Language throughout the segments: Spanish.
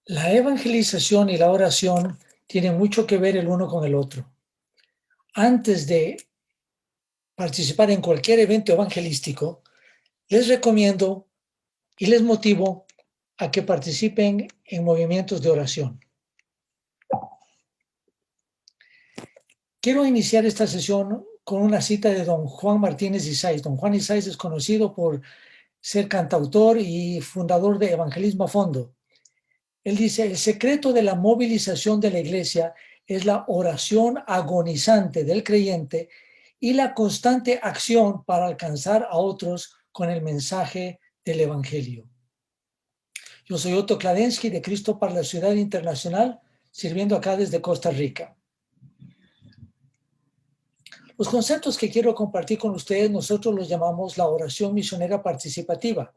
La evangelización y la oración tienen mucho que ver el uno con el otro. Antes de participar en cualquier evento evangelístico, les recomiendo y les motivo a que participen en movimientos de oración. Quiero iniciar esta sesión con una cita de don Juan Martínez Isais. Don Juan Isais es conocido por ser cantautor y fundador de Evangelismo a Fondo. Él dice, el secreto de la movilización de la iglesia es la oración agonizante del creyente y la constante acción para alcanzar a otros con el mensaje del evangelio. Yo soy Otto Kladensky de Cristo para la Ciudad Internacional, sirviendo acá desde Costa Rica. Los conceptos que quiero compartir con ustedes, nosotros los llamamos la oración misionera participativa.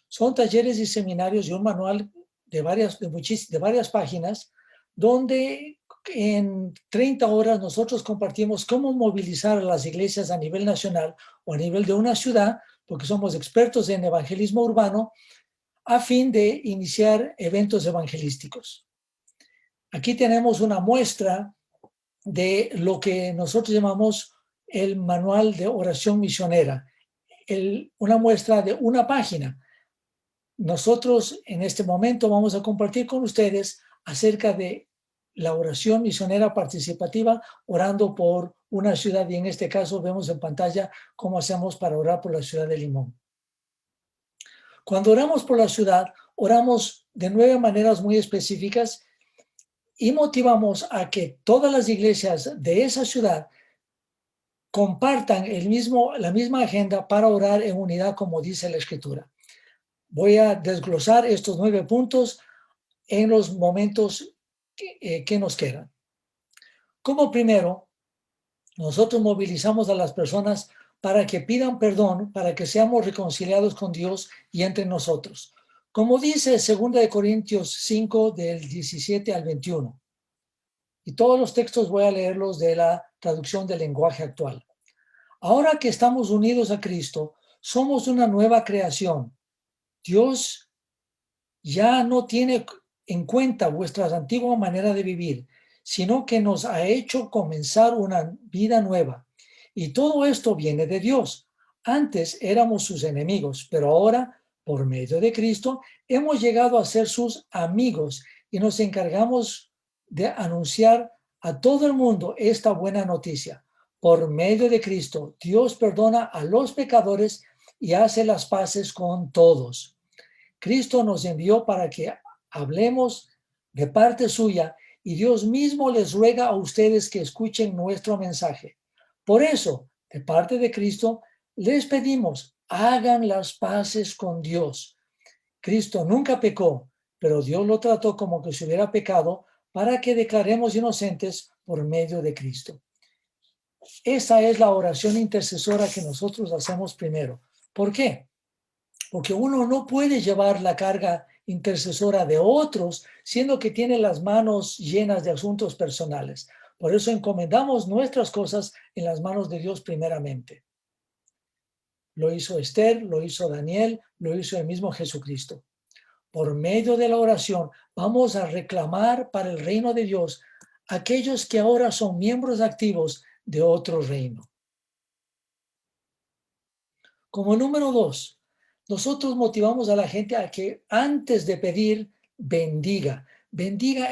Son talleres y seminarios y un manual de varias páginas donde en 30 horas nosotros compartimos cómo movilizar a las iglesias a nivel nacional o a nivel de una ciudad, porque somos expertos en evangelismo urbano, a fin de iniciar eventos evangelísticos. Aquí tenemos una muestra de lo que nosotros llamamos el manual de oración misionera, una muestra de una página. Nosotros en este momento vamos a compartir con ustedes acerca de la oración misionera participativa, orando por una ciudad, y en este caso vemos en pantalla cómo hacemos para orar por la ciudad de Limón. Cuando oramos por la ciudad, oramos de 9 maneras muy específicas y motivamos a que todas las iglesias de esa ciudad compartan la misma agenda para orar en unidad, como dice la Escritura. Voy a desglosar estos 9 puntos en los momentos que nos quedan. Como primero, nosotros movilizamos a las personas para que pidan perdón, para que seamos reconciliados con Dios y entre nosotros. Como dice 2 Corintios 5, del 17 al 21. Y todos los textos voy a leerlos de la traducción del lenguaje actual. Ahora que estamos unidos a Cristo, somos una nueva creación. Dios ya no tiene en cuenta vuestra antigua manera de vivir, sino que nos ha hecho comenzar una vida nueva. Y todo esto viene de Dios. Antes éramos sus enemigos, pero ahora, por medio de Cristo, hemos llegado a ser sus amigos y nos encargamos de anunciar a todo el mundo esta buena noticia. Por medio de Cristo, Dios perdona a los pecadores y hace las paces con todos. Cristo nos envió para que hablemos de parte suya y Dios mismo les ruega a ustedes que escuchen nuestro mensaje. Por eso, de parte de Cristo, les pedimos, hagan las paces con Dios. Cristo nunca pecó, pero Dios lo trató como que si hubiera pecado para que declaremos inocentes por medio de Cristo. Esa es la oración intercesora que nosotros hacemos primero. ¿Por qué? Porque uno no puede llevar la carga intercesora de otros, siendo que tiene las manos llenas de asuntos personales. Por eso encomendamos nuestras cosas en las manos de Dios primeramente. Lo hizo Esther, lo hizo Daniel, lo hizo el mismo Jesucristo. Por medio de la oración vamos a reclamar para el reino de Dios aquellos que ahora son miembros activos de otro reino. Como número 2, nosotros motivamos a la gente a que antes de pedir, bendiga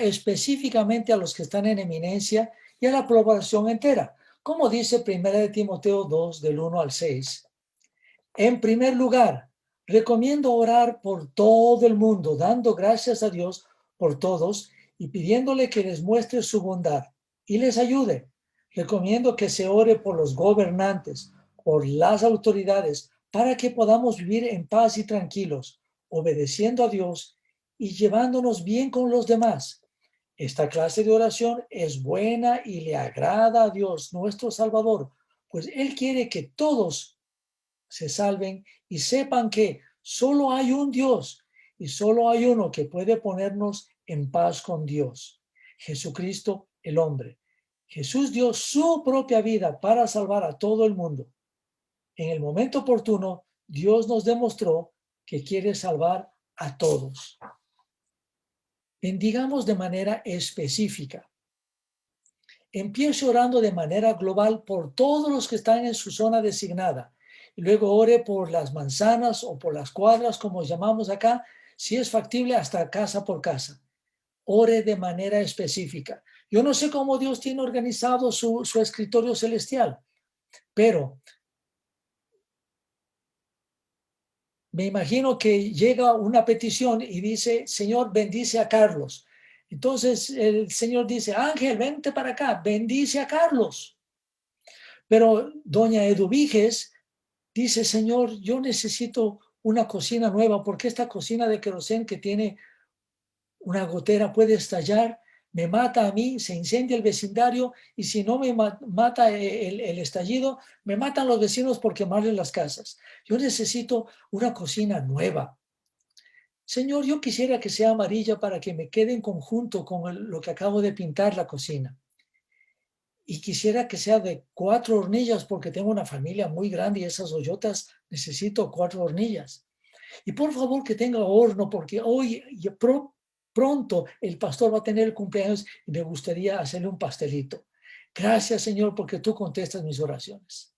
específicamente a los que están en eminencia y a la población entera, como dice 1 Timoteo 2, del 1 al 6. En primer lugar, recomiendo orar por todo el mundo, dando gracias a Dios por todos y pidiéndole que les muestre su bondad y les ayude. Recomiendo que se ore por los gobernantes, por las autoridades, para que podamos vivir en paz y tranquilos, obedeciendo a Dios y llevándonos bien con los demás. Esta clase de oración es buena y le agrada a Dios, nuestro Salvador, pues Él quiere que todos se salven y sepan que solo hay un Dios y solo hay uno que puede ponernos en paz con Dios: Jesucristo el hombre. Jesús dio su propia vida para salvar a todo el mundo. En el momento oportuno, Dios nos demostró que quiere salvar a todos. bendigamos de manera específica. Empiece orando de manera global por todos los que están en su zona designada. Y luego ore por las manzanas o por las cuadras, como llamamos acá, si es factible, hasta casa por casa. Ore de manera específica. Yo no sé cómo Dios tiene organizado su escritorio celestial, pero me imagino que llega una petición y dice, Señor, bendice a Carlos. Entonces el Señor dice, Ángel, vente para acá, bendice a Carlos. Pero doña Eduviges dice, Señor, yo necesito una cocina nueva porque esta cocina de querosén que tiene una gotera puede estallar, me mata a mí, se incendia el vecindario y si no me mata el estallido, me matan los vecinos por quemarles las casas. Yo necesito una cocina nueva. Señor, yo quisiera que sea amarilla para que me quede en conjunto con lo que acabo de pintar la cocina. Y quisiera que sea de 4 hornillas porque tengo una familia muy grande y esas ollotas necesito 4 hornillas. Y por favor que tenga horno porque hoy pronto el pastor va a tener el cumpleaños y me gustaría hacerle un pastelito. Gracias, Señor, porque tú contestas mis oraciones.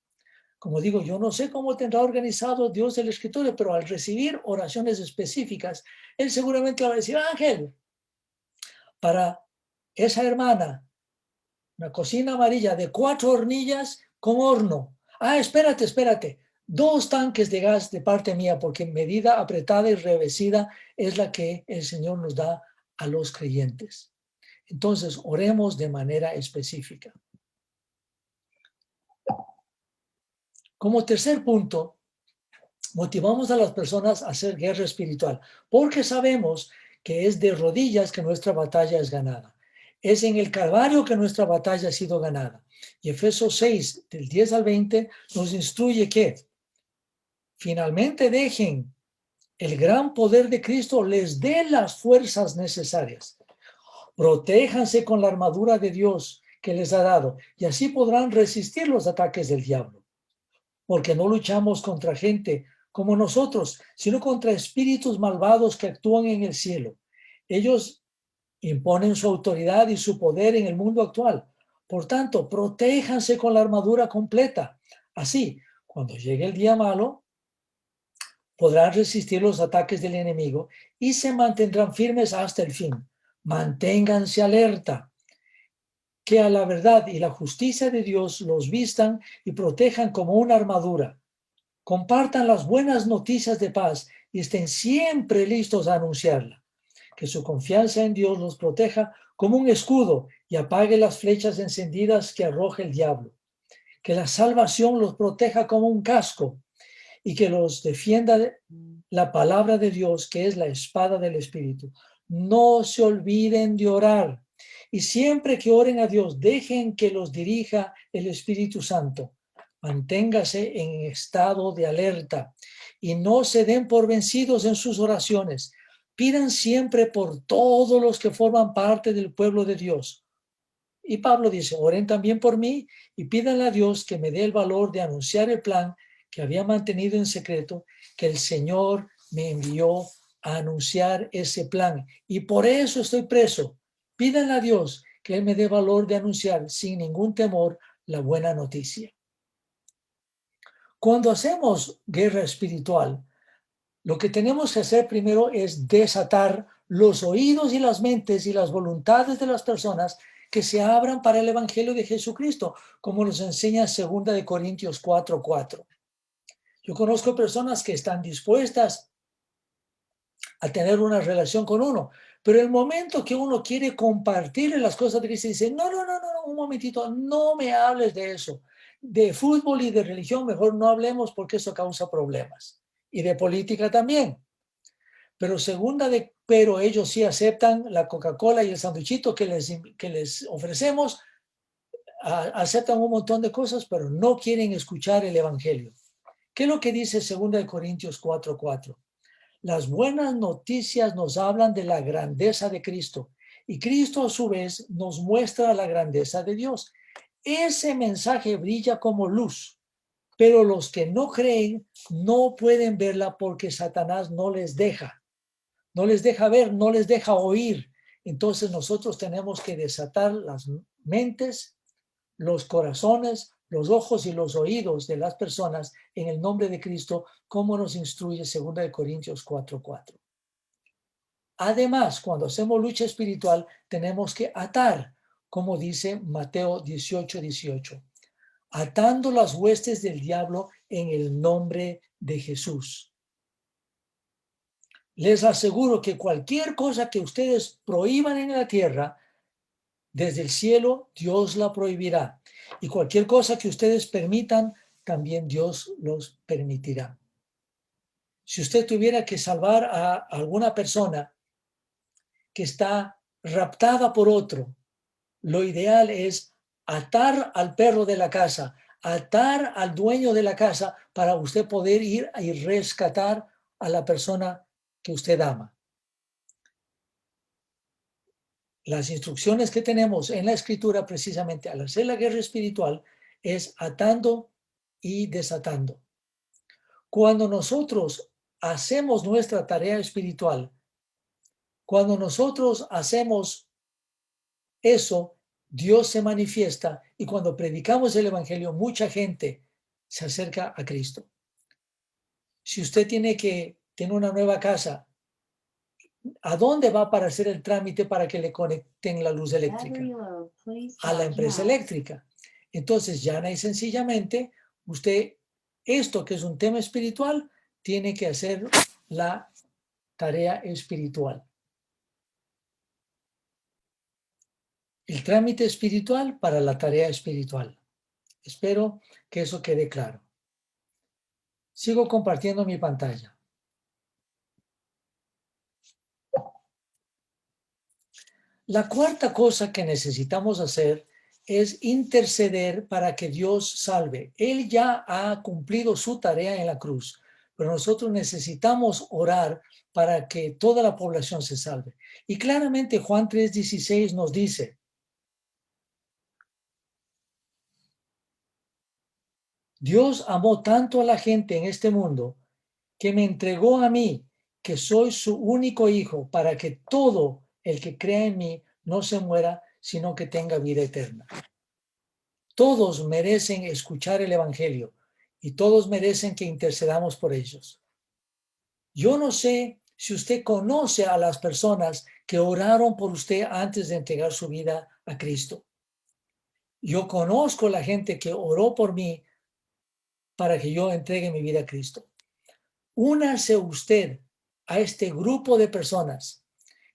Como digo, yo no sé cómo tendrá organizado Dios el escritorio, pero al recibir oraciones específicas, Él seguramente va a decir, Ángel, para esa hermana, una cocina amarilla de 4 hornillas con horno. Ah, espérate. 2 tanques de gas de parte mía, porque medida apretada y revestida es la que el Señor nos da a los creyentes. Entonces, oremos de manera específica. Como tercer punto, motivamos a las personas a hacer guerra espiritual, porque sabemos que es de rodillas que nuestra batalla es ganada. Es en el Calvario que nuestra batalla ha sido ganada. Y Efesios 6, del 10 al 20, nos instruye que finalmente dejen el gran poder de Cristo les dé las fuerzas necesarias. Protéjanse con la armadura de Dios que les ha dado y así podrán resistir los ataques del diablo. Porque no luchamos contra gente como nosotros, sino contra espíritus malvados que actúan en el cielo. Ellos imponen su autoridad y su poder en el mundo actual. Por tanto, protéjanse con la armadura completa. Así, cuando llegue el día malo, podrán resistir los ataques del enemigo y se mantendrán firmes hasta el fin. Manténganse alerta, que a la verdad y la justicia de Dios los vistan y protejan como una armadura. Compartan las buenas noticias de paz y estén siempre listos a anunciarla. Que su confianza en Dios los proteja como un escudo y apague las flechas encendidas que arroja el diablo. Que la salvación los proteja como un casco y que los defienda la palabra de Dios, que es la espada del Espíritu. No se olviden de orar y siempre que oren a Dios, dejen que los dirija el Espíritu Santo. Manténgase en estado de alerta y no se den por vencidos en sus oraciones. Pidan siempre por todos los que forman parte del pueblo de Dios. Y Pablo dice, oren también por mí y pídanle a Dios que me dé el valor de anunciar el plan que había mantenido en secreto, que el Señor me envió a anunciar ese plan. Y por eso estoy preso. Pídanle a Dios que Él me dé valor de anunciar sin ningún temor la buena noticia. Cuando hacemos guerra espiritual, lo que tenemos que hacer primero es desatar los oídos y las mentes y las voluntades de las personas que se abran para el Evangelio de Jesucristo, como nos enseña 2 Corintios 4:4. Yo conozco personas que están dispuestas a tener una relación con uno, pero el momento que uno quiere compartir las cosas de Cristo, dice, no, un momentito, no me hables de eso. De fútbol y de religión mejor no hablemos porque eso causa problemas. Y de política también. Pero ellos sí aceptan la Coca-Cola y el sanduichito que les ofrecemos, aceptan un montón de cosas, pero no quieren escuchar el Evangelio. ¿Qué es lo que dice 2 Corintios 4:4? Las buenas noticias nos hablan de la grandeza de Cristo y Cristo a su vez nos muestra la grandeza de Dios. Ese mensaje brilla como luz, pero los que no creen no pueden verla porque Satanás no les deja ver, no les deja oír entonces nosotros tenemos que desatar las mentes, los corazones, los ojos y los oídos de las personas en el nombre de Cristo, como nos instruye 2 Corintios 4:4. Además, cuando hacemos lucha espiritual, tenemos que atar, como dice Mateo 18:18, atando las huestes del diablo en el nombre de Jesús. Les aseguro que cualquier cosa que ustedes prohíban en la tierra, desde el cielo Dios la prohibirá. Y cualquier cosa que ustedes permitan, también Dios los permitirá. Si usted tuviera que salvar a alguna persona que está raptada por otro, lo ideal es atar al perro de la casa, atar al dueño de la casa para usted poder ir y rescatar a la persona que usted ama. Las instrucciones que tenemos en la Escritura precisamente al hacer la guerra espiritual es atando y desatando. Cuando nosotros hacemos nuestra tarea espiritual, cuando nosotros hacemos eso, Dios se manifiesta y cuando predicamos el Evangelio, mucha gente se acerca a Cristo. Si usted tiene una nueva casa, ¿a dónde va para hacer el trámite para que le conecten la luz eléctrica? A la empresa eléctrica. Entonces, llana y sencillamente, usted, esto que es un tema espiritual, tiene que hacer la tarea espiritual. El trámite espiritual para la tarea espiritual. Espero que eso quede claro. Sigo compartiendo mi pantalla. La cuarta cosa que necesitamos hacer es interceder para que Dios salve. Él ya ha cumplido su tarea en la cruz, pero nosotros necesitamos orar para que toda la población se salve. Y claramente Juan 3:16 nos dice, Dios amó tanto a la gente en este mundo que me entregó a mí, que soy su único hijo, para que todo el que crea en mí no se muera, sino que tenga vida eterna. Todos merecen escuchar el Evangelio y todos merecen que intercedamos por ellos. Yo no sé si usted conoce a las personas que oraron por usted antes de entregar su vida a Cristo. Yo conozco a la gente que oró por mí para que yo entregue mi vida a Cristo. Únase usted a este grupo de personas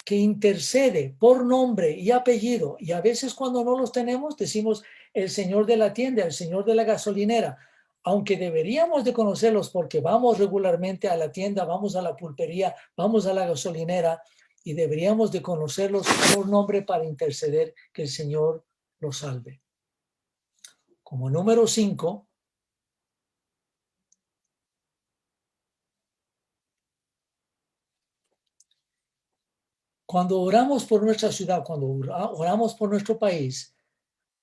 que intercede por nombre y apellido, y a veces cuando no los tenemos decimos el señor de la tienda, el señor de la gasolinera, aunque deberíamos de conocerlos porque vamos regularmente a la tienda, vamos a la pulpería, vamos a la gasolinera y deberíamos de conocerlos por nombre para interceder que el Señor los salve. Como número 5, cuando oramos por nuestra ciudad, cuando oramos por nuestro país,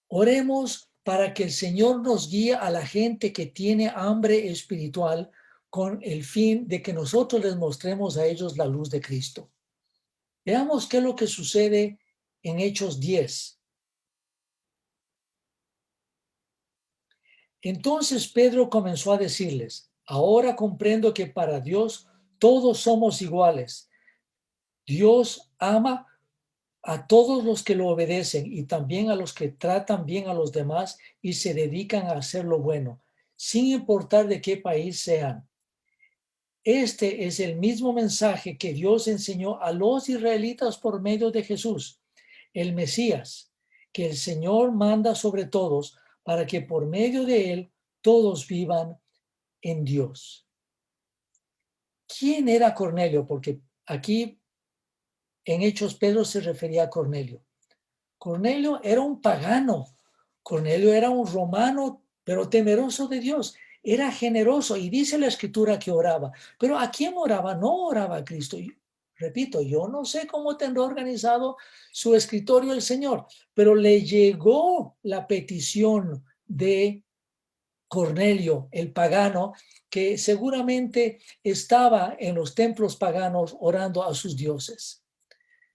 oremos para que el Señor nos guíe a la gente que tiene hambre espiritual con el fin de que nosotros les mostremos a ellos la luz de Cristo. Veamos qué es lo que sucede en Hechos 10. Entonces Pedro comenzó a decirles, ahora comprendo que para Dios todos somos iguales. Dios ama a todos los que lo obedecen y también a los que tratan bien a los demás y se dedican a hacer lo bueno, sin importar de qué país sean. Este es el mismo mensaje que Dios enseñó a los israelitas por medio de Jesús, el Mesías, que el Señor manda sobre todos para que por medio de él todos vivan en Dios. ¿Quién era Cornelio? Porque aquí en Hechos Pedro se refería a Cornelio. Cornelio era un pagano. Cornelio era un romano, pero temeroso de Dios. Era generoso y dice la escritura que oraba. Pero ¿a quién oraba? No oraba a Cristo. Y, repito, yo no sé cómo tendrá organizado su escritorio el Señor, pero le llegó la petición de Cornelio, el pagano, que seguramente estaba en los templos paganos orando a sus dioses.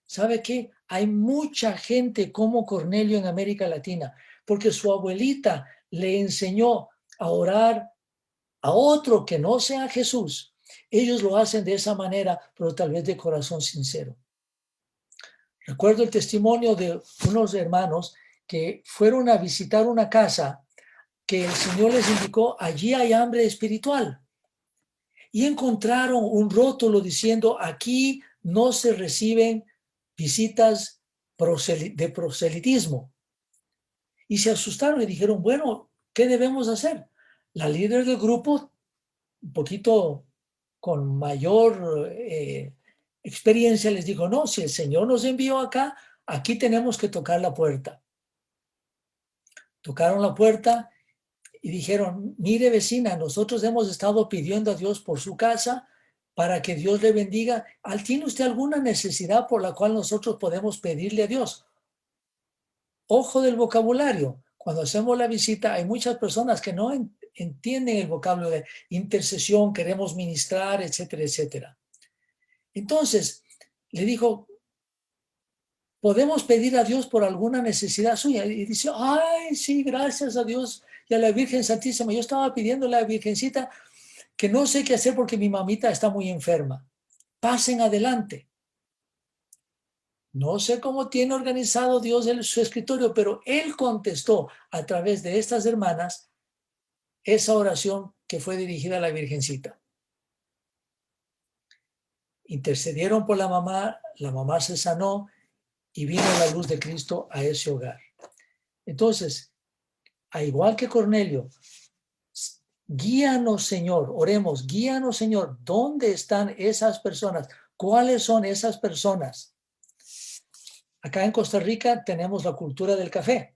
¿Sabe qué? Hay mucha gente como Cornelio en América Latina, porque su abuelita le enseñó a orar a otro que no sea Jesús. Ellos lo hacen de esa manera, pero tal vez de corazón sincero. Recuerdo el testimonio de unos hermanos que fueron a visitar una casa que el Señor les indicó, allí hay hambre espiritual. Y encontraron un rótulo diciendo, aquí no se reciben visitas de proselitismo. Y se asustaron y dijeron, bueno, ¿qué debemos hacer? La líder del grupo, un poquito con mayor experiencia, les dijo, no, si el Señor nos envió acá, aquí tenemos que tocar la puerta. Tocaron la puerta y dijeron, mire vecina, nosotros hemos estado pidiendo a Dios por su casa para que Dios le bendiga. ¿Tiene usted alguna necesidad por la cual nosotros podemos pedirle a Dios? Ojo del vocabulario. Cuando hacemos la visita hay muchas personas que no entienden el vocabulario de intercesión, queremos ministrar, etcétera, etcétera. Entonces, le dijo, ¿podemos pedir a Dios por alguna necesidad suya? Y dice, ay, sí, gracias a Dios y a la Virgen Santísima. Yo estaba pidiéndole a la Virgencita que no sé qué hacer porque mi mamita está muy enferma. Pasen adelante. No sé cómo tiene organizado Dios su escritorio, pero Él contestó a través de estas hermanas esa oración que fue dirigida a la Virgencita. Intercedieron por la mamá se sanó y vino la luz de Cristo a ese hogar. Entonces, a igual que Cornelio, guíanos, Señor, oremos, guíanos, Señor, ¿dónde están esas personas? ¿Cuáles son esas personas? Acá en Costa Rica tenemos la cultura del café.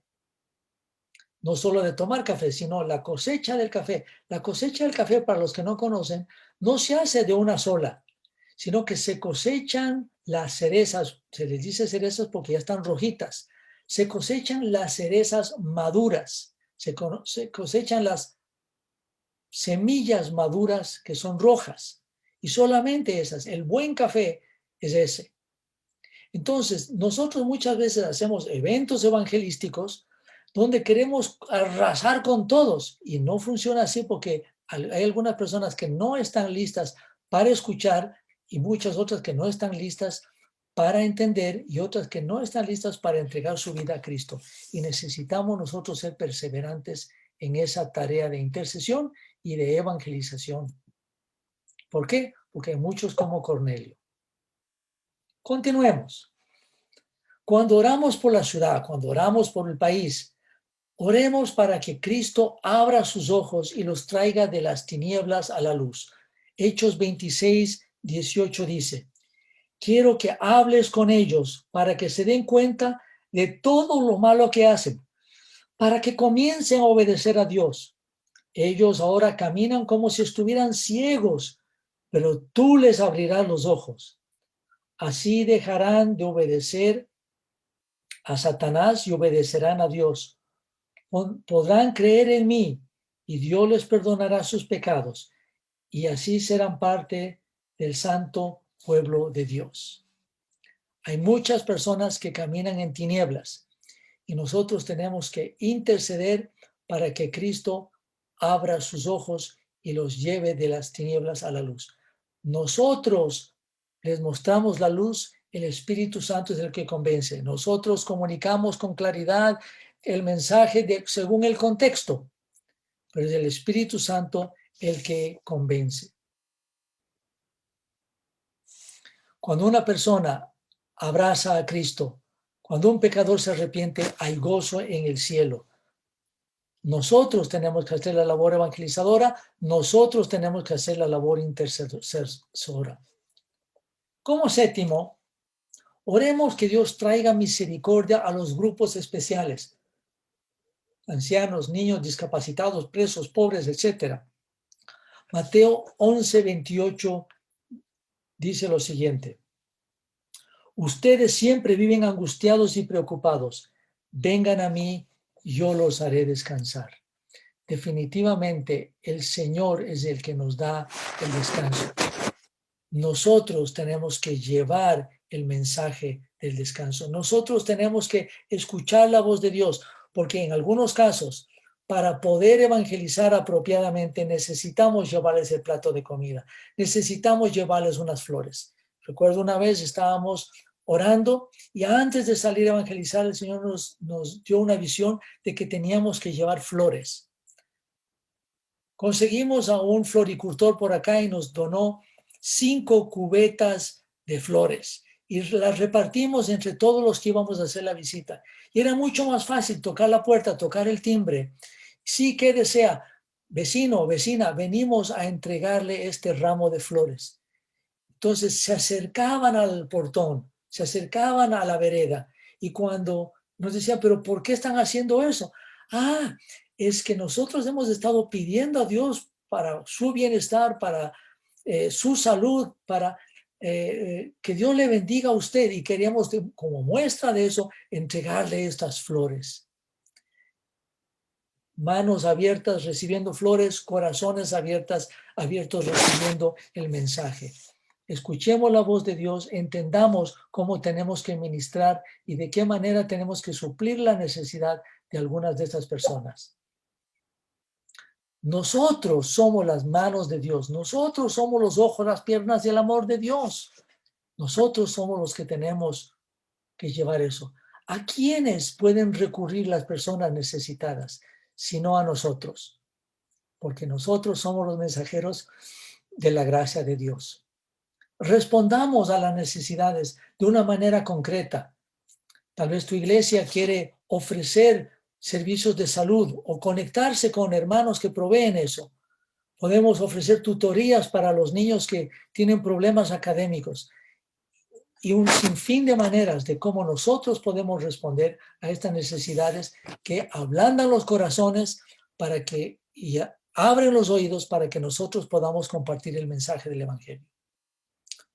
No solo de tomar café, sino la cosecha del café. La cosecha del café, para los que no conocen, no se hace de una sola, sino que se cosechan las cerezas. Se les dice cerezas porque ya están rojitas. Se cosechan las cerezas maduras. Se cosechan las semillas maduras que son rojas. Y solamente esas. El buen café es ese. Entonces, nosotros muchas veces hacemos eventos evangelísticos donde queremos arrasar con todos y no funciona así porque hay algunas personas que no están listas para escuchar y muchas otras que no están listas para entender y otras que no están listas para entregar su vida a Cristo. Y necesitamos nosotros ser perseverantes en esa tarea de intercesión y de evangelización. ¿Por qué? Porque hay muchos como Cornelio. Continuemos. Cuando oramos por la ciudad, cuando oramos por el país, oremos para que Cristo abra sus ojos y los traiga de las tinieblas a la luz. Hechos 26:18 dice, quiero que hables con ellos para que se den cuenta de todo lo malo que hacen, para que comiencen a obedecer a Dios. Ellos ahora caminan como si estuvieran ciegos, pero tú les abrirás los ojos. Así dejarán de obedecer a Satanás y obedecerán a Dios. Podrán creer en mí y Dios les perdonará sus pecados y así serán parte del santo pueblo de Dios. Hay muchas personas que caminan en tinieblas y nosotros tenemos que interceder para que Cristo abra sus ojos y los lleve de las tinieblas a la luz. Nosotros les mostramos la luz, el Espíritu Santo es el que convence. Nosotros comunicamos con claridad el mensaje según el contexto, pero es el Espíritu Santo el que convence. Cuando una persona abraza a Cristo, cuando un pecador se arrepiente, hay gozo en el cielo. Nosotros tenemos que hacer la labor evangelizadora, nosotros tenemos que hacer la labor intercesora. Como séptimo, oremos que Dios traiga misericordia a los grupos especiales, ancianos, niños, discapacitados, presos, pobres, etc. Mateo 11:28 dice lo siguiente. Ustedes siempre viven angustiados y preocupados. Vengan a mí, yo los haré descansar. Definitivamente el Señor es el que nos da el descanso. Nosotros tenemos que llevar el mensaje del descanso. Nosotros tenemos que escuchar la voz de Dios, porque en algunos casos, para poder evangelizar apropiadamente, necesitamos llevarles el plato de comida, necesitamos llevarles unas flores. Recuerdo una vez estábamos orando y antes de salir a evangelizar, el Señor nos dio una visión de que teníamos que llevar flores. Conseguimos a un floricultor por acá y nos donó 5 cubetas de flores y las repartimos entre todos los que íbamos a hacer la visita. Y era mucho más fácil tocar la puerta, tocar el timbre. Sí, ¿qué desea? Vecino o vecina, venimos a entregarle este ramo de flores. Entonces se acercaban al portón, se acercaban a la vereda y cuando nos decían, pero ¿por qué están haciendo eso? Ah, es que nosotros hemos estado pidiendo a Dios para su bienestar, para su salud, para que Dios le bendiga a usted y queríamos como muestra de eso entregarle estas flores. Manos abiertas recibiendo flores, corazones abiertos recibiendo el mensaje. Escuchemos la voz de Dios, entendamos cómo tenemos que ministrar y de qué manera tenemos que suplir la necesidad de algunas de estas personas. Nosotros somos las manos de Dios, nosotros somos los ojos, las piernas y el amor de Dios. Nosotros somos los que tenemos que llevar eso. ¿A quiénes pueden recurrir las personas necesitadas? Sino a nosotros, porque nosotros somos los mensajeros de la gracia de Dios. Respondamos a las necesidades de una manera concreta. Tal vez tu iglesia quiere ofrecer servicios de salud o conectarse con hermanos que proveen eso. Podemos ofrecer tutorías para los niños que tienen problemas académicos y un sinfín de maneras de cómo nosotros podemos responder a estas necesidades que ablandan los corazones para que y abren los oídos para que nosotros podamos compartir el mensaje del Evangelio.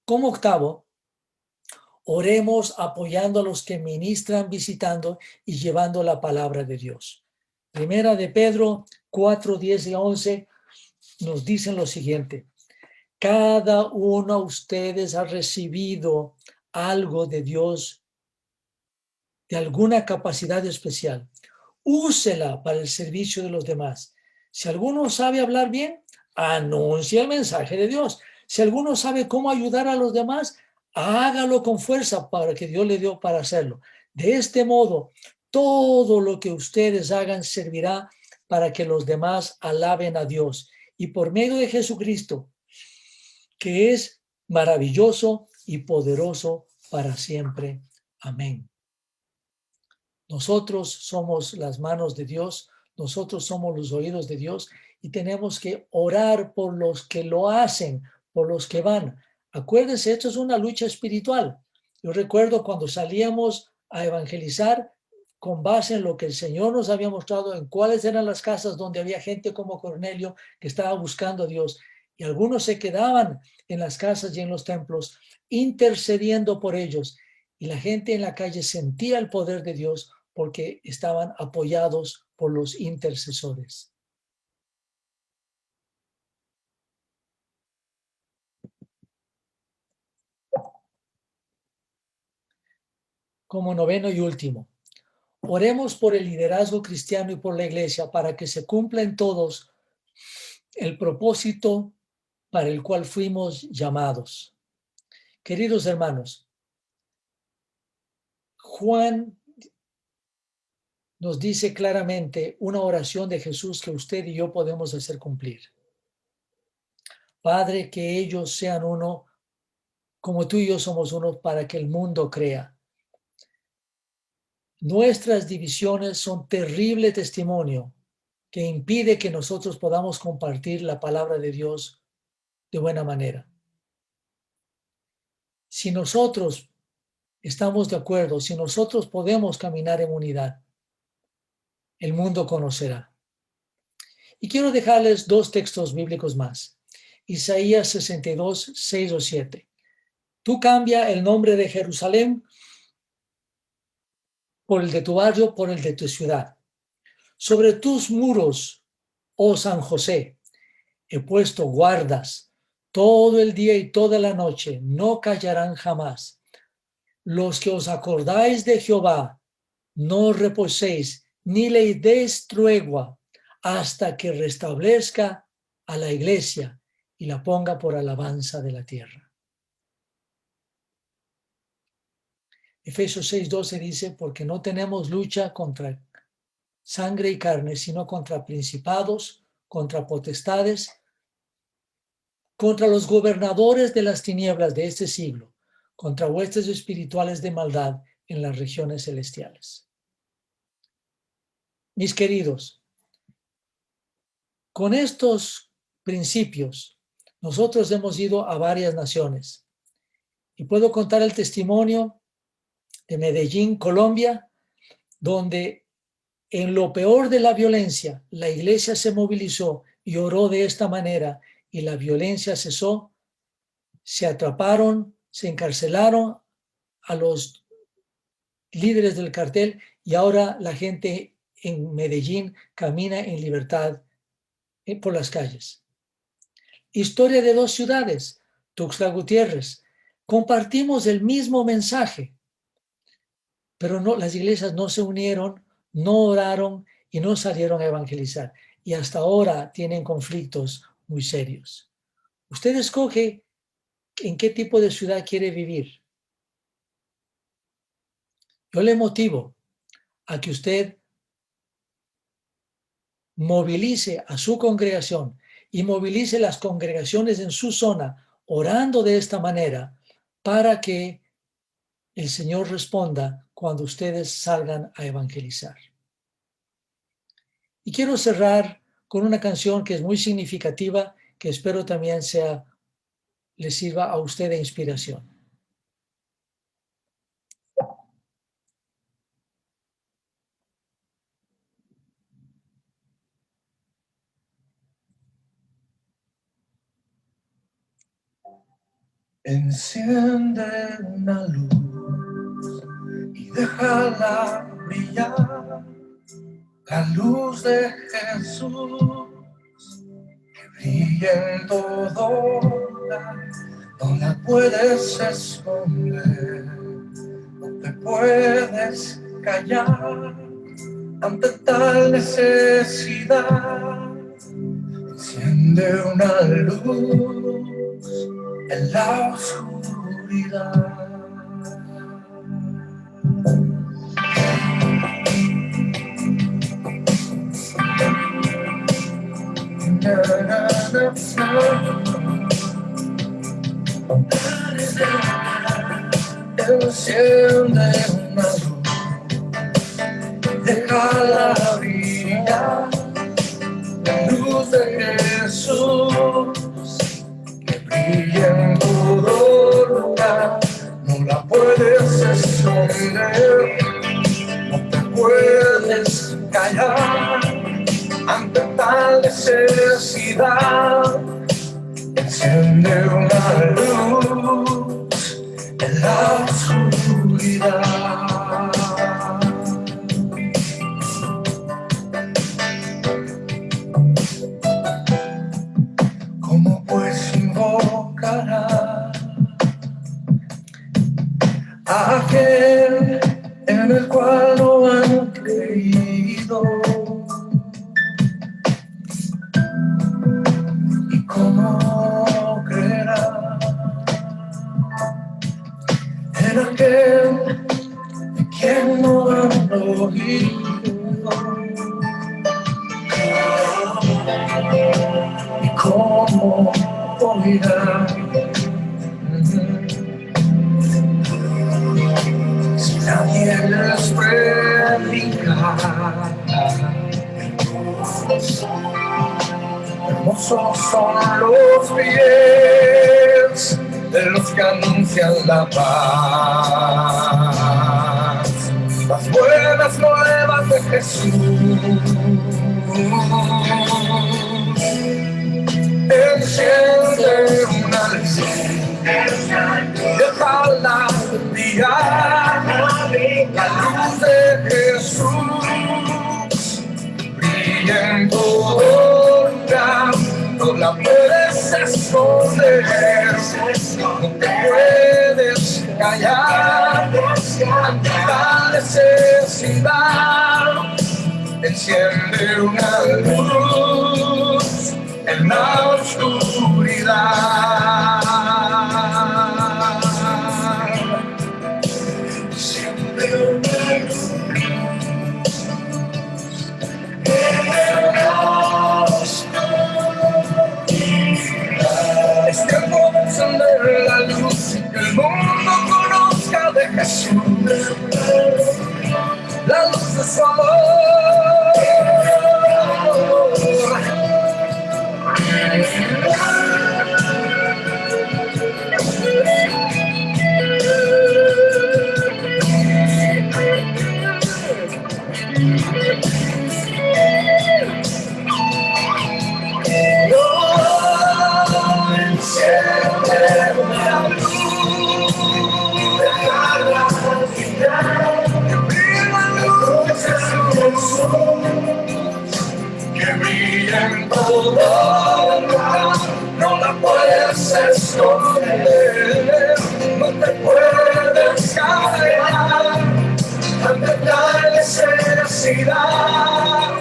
Como octavo, oremos apoyando a los que ministran, visitando y llevando la palabra de Dios. Primera de Pedro 4, 10 y 11 nos dicen lo siguiente. Cada uno de ustedes ha recibido algo de Dios, de alguna capacidad especial. Úsela para el servicio de los demás. Si alguno sabe hablar bien, anuncia el mensaje de Dios. Si alguno sabe cómo ayudar a los demás, hágalo con fuerza para que Dios le dio para hacerlo. De este modo, todo lo que ustedes hagan servirá para que los demás alaben a Dios. Y por medio de Jesucristo, que es maravilloso y poderoso para siempre. Amén. Nosotros somos las manos de Dios, nosotros somos los oídos de Dios y tenemos que orar por los que lo hacen, por los que van. Acuérdense, esto es una lucha espiritual. Yo recuerdo cuando salíamos a evangelizar con base en lo que el Señor nos había mostrado, en cuáles eran las casas donde había gente como Cornelio que estaba buscando a Dios. Y algunos se quedaban en las casas y en los templos intercediendo por ellos. Y la gente en la calle sentía el poder de Dios porque estaban apoyados por los intercesores. Como noveno y último, oremos por el liderazgo cristiano y por la iglesia para que se cumpla en todos el propósito para el cual fuimos llamados. Queridos hermanos, Juan nos dice claramente una oración de Jesús que usted y yo podemos hacer cumplir. Padre, que ellos sean uno, como tú y yo somos uno, para que el mundo crea. Nuestras divisiones son terrible testimonio que impide que nosotros podamos compartir la palabra de Dios de buena manera. Si nosotros estamos de acuerdo, si nosotros podemos caminar en unidad, el mundo conocerá. Y quiero dejarles 2 textos bíblicos más. Isaías 62, 6 o 7. Tú cambia el nombre de Jerusalén por el de tu barrio, por el de tu ciudad. Sobre tus muros, oh San José, he puesto guardas todo el día y toda la noche, no callarán jamás. los que os acordáis de Jehová, no os reposéis, ni le deis tregua, hasta que restablezca a la iglesia y la ponga por alabanza de la tierra. Efesios 6:12 dice, porque no tenemos lucha contra sangre y carne, sino contra principados, contra potestades, contra los gobernadores de las tinieblas de este siglo, contra huestes espirituales de maldad en las regiones celestiales. Mis queridos, con estos principios, nosotros hemos ido a varias naciones y puedo contar el testimonio de Medellín, Colombia, donde en lo peor de la violencia, la iglesia se movilizó y oró de esta manera y la violencia cesó. Se atraparon, se encarcelaron a los líderes del cartel y ahora la gente en Medellín camina en libertad por las calles. Historia de dos ciudades, Tuxtla Gutiérrez. Compartimos el mismo mensaje, pero no, las iglesias no se unieron, no oraron y no salieron a evangelizar. Y hasta ahora tienen conflictos muy serios. Usted escoge en qué tipo de ciudad quiere vivir. Yo le motivo a que usted movilice a su congregación y movilice las congregaciones en su zona, orando de esta manera, para que el Señor responda cuando ustedes salgan a evangelizar. Y quiero cerrar con una canción que es muy significativa, que espero también le sirva a usted de inspiración. Enciende una luz y déjala brillar, la luz de Jesús, que brilla en todo lugar, no la puedes esconder, no te puedes callar ante tal necesidad. Enciende una luz en la oscuridad. Enciende una luz, déjala brillar, la luz de Jesús, que brilla en todo lugar, no la puedes esconder, no te puedes callar ante tal necesidad. Enciende una luz en la oscuridad. ¿Cómo pues invocará a aquel en el cual no han creído? ¿Y cómo creerá en aquel de quien no han oído? ¿Y cómo oirá si nadie les predica? Hermosos son los pies de los que anuncian la paz, las buenas nuevas de Jesús. Enciende una luz, déjala brillar, la luz de Jesús brilla en todo lugar, no la puedes esconder, no te puedes callar la necesidad. Enciende una luz en la oscuridad. Enciende una luz en la oscuridad. Es tiempo de encender la luz y que el mundo conozca de Jesús. La luz de su amor. Que brilla en todo lugar, no la puedes esconder, no te puedes callar ante la necesidad.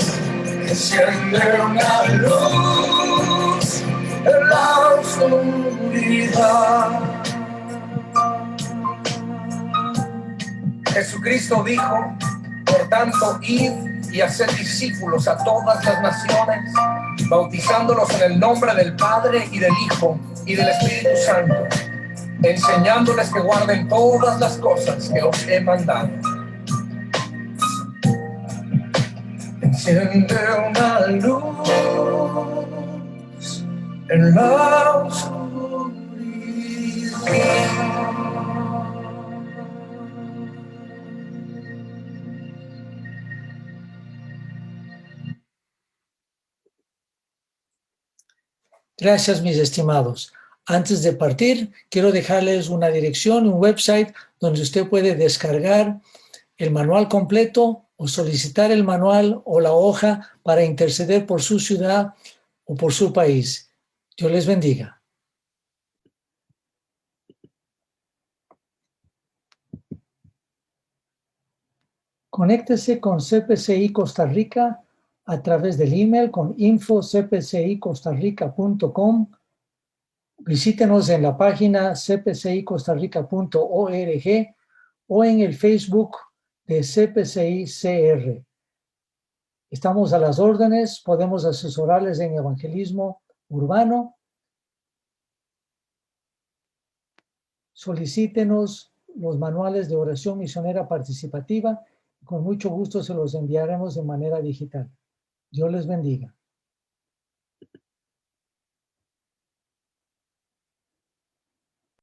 Enciende una luz en la oscuridad. Jesucristo dijo: por tanto, id y haced discípulos a todas las naciones, bautizándolos en el nombre del Padre y del Hijo y del Espíritu Santo, enseñándoles que guarden todas las cosas que os he mandado. Enciende una luz en la oscuridad. Gracias, mis estimados. Antes de partir, quiero dejarles una dirección, un website donde usted puede descargar el manual completo o solicitar el manual o la hoja para interceder por su ciudad o por su país. Dios les bendiga. Conéctese con CPCI Costa Rica a través del email con info@cpcicostarrica.com. Visítenos en la página cpcicostarrica.org o en el Facebook de CPCI CR. Estamos a las órdenes, podemos asesorarles en evangelismo urbano. Solicítenos los manuales de oración misionera participativa. Con mucho gusto se los enviaremos de manera digital. Dios les bendiga.